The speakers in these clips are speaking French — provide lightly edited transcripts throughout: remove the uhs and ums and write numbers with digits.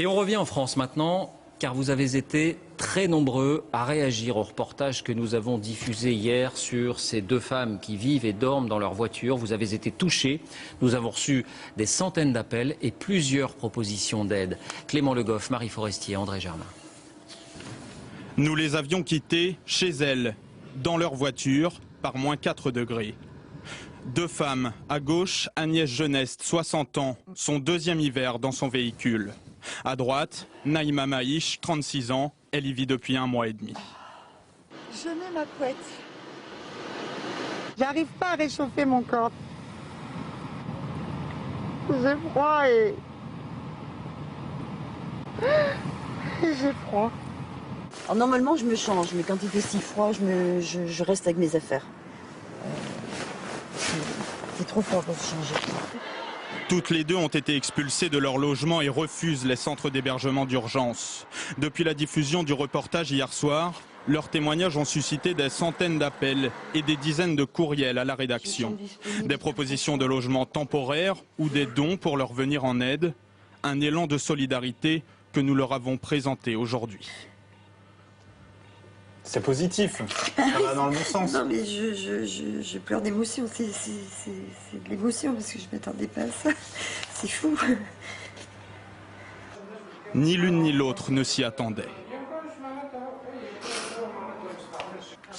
Et on revient en France maintenant, car vous avez été très nombreux à réagir au reportage que nous avons diffusé hier sur ces deux femmes qui vivent et dorment dans leur voiture. Vous avez été touchés. Nous avons reçu des centaines d'appels et plusieurs propositions d'aide. Clément Le Goff, Marie Forestier, André Germain. Nous les avions quittées chez elles, dans leur voiture, par moins 4 degrés. Deux femmes, à gauche, Agnès Geneste, 60 ans, son deuxième hiver dans son véhicule. À droite, Naïma Maïch, 36 ans, elle y vit depuis 1 mois et demi. Je mets ma couette. J'arrive pas à réchauffer mon corps. J'ai froid et j'ai froid. Alors, normalement, je me change, mais quand il fait si froid, je reste avec mes affaires. C'est trop froid pour se changer. Toutes les deux ont été expulsées de leur logement et refusent les centres d'hébergement d'urgence. Depuis la diffusion du reportage hier soir, leurs témoignages ont suscité des centaines d'appels et des dizaines de courriels à la rédaction. Des propositions de logement temporaires ou des dons pour leur venir en aide. Un élan de solidarité que nous leur avons présenté aujourd'hui. C'est positif, ça va dans le bon sens. Non mais je pleure d'émotion, c'est de l'émotion parce que je ne m'attendais pas à ça. C'est fou. Ni l'une ni l'autre ne s'y attendait.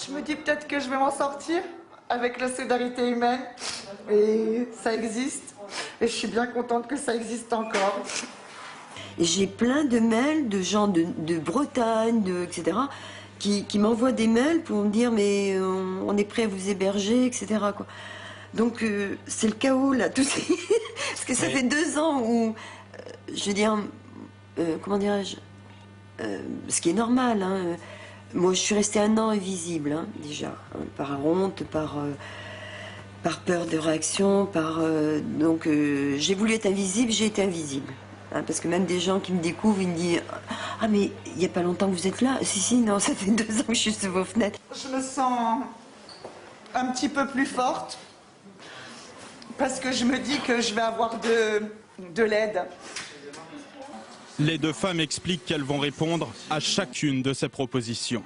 Je me dis peut-être que je vais m'en sortir avec la solidarité humaine. Et ça existe. Et je suis bien contente que ça existe encore. J'ai plein de mails de gens de Bretagne, etc. qui m'envoient des mails pour me dire mais on est prêt à vous héberger, etc. quoi. Donc c'est le chaos là, tout parce que ça fait 2 ans où, je veux dire, comment dirais-je, ce qui est normal, hein, moi je suis restée 1 an invisible, hein, déjà, hein, par honte, par peur de réaction, donc j'ai voulu être invisible, j'ai été invisible. Hein, parce que même des gens qui me découvrent, ils me disent « Ah mais il n'y a pas longtemps que vous êtes là ?» Si, non, ça fait 2 ans que je suis sous vos fenêtres. Je me sens un petit peu plus forte parce que je me dis que je vais avoir de l'aide. Les deux femmes expliquent qu'elles vont répondre à chacune de ces propositions.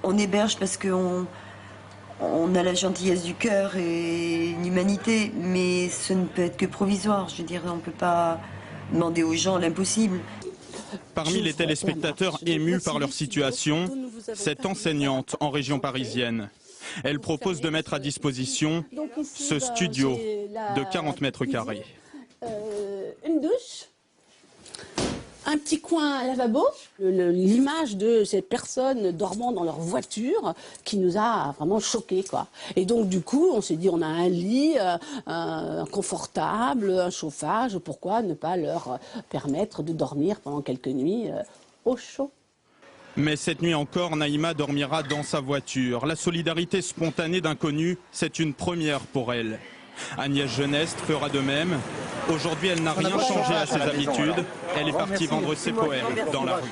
On héberge parce qu'on a la gentillesse du cœur et une humanité, mais ce ne peut être que provisoire. Je veux dire, on ne peut pas demander aux gens l'impossible. Parmi les téléspectateurs émus par leur situation, cette enseignante en région parisienne. Elle propose de mettre à disposition ce studio de 40 mètres carrés. Une douche, un petit coin à lavabo, l'image de ces personnes dormant dans leur voiture qui nous a vraiment choqués, quoi. Et donc du coup, on s'est dit, on a un lit confortable, un chauffage, pourquoi ne pas leur permettre de dormir pendant quelques nuits au chaud? Mais cette nuit encore, Naïma dormira dans sa voiture. La solidarité spontanée d'inconnus, c'est une première pour elle. Agnès Geneste fera de même. Aujourd'hui, elle n'a rien changé à ses habitudes. Elle est partie vendre ses poèmes dans la rue.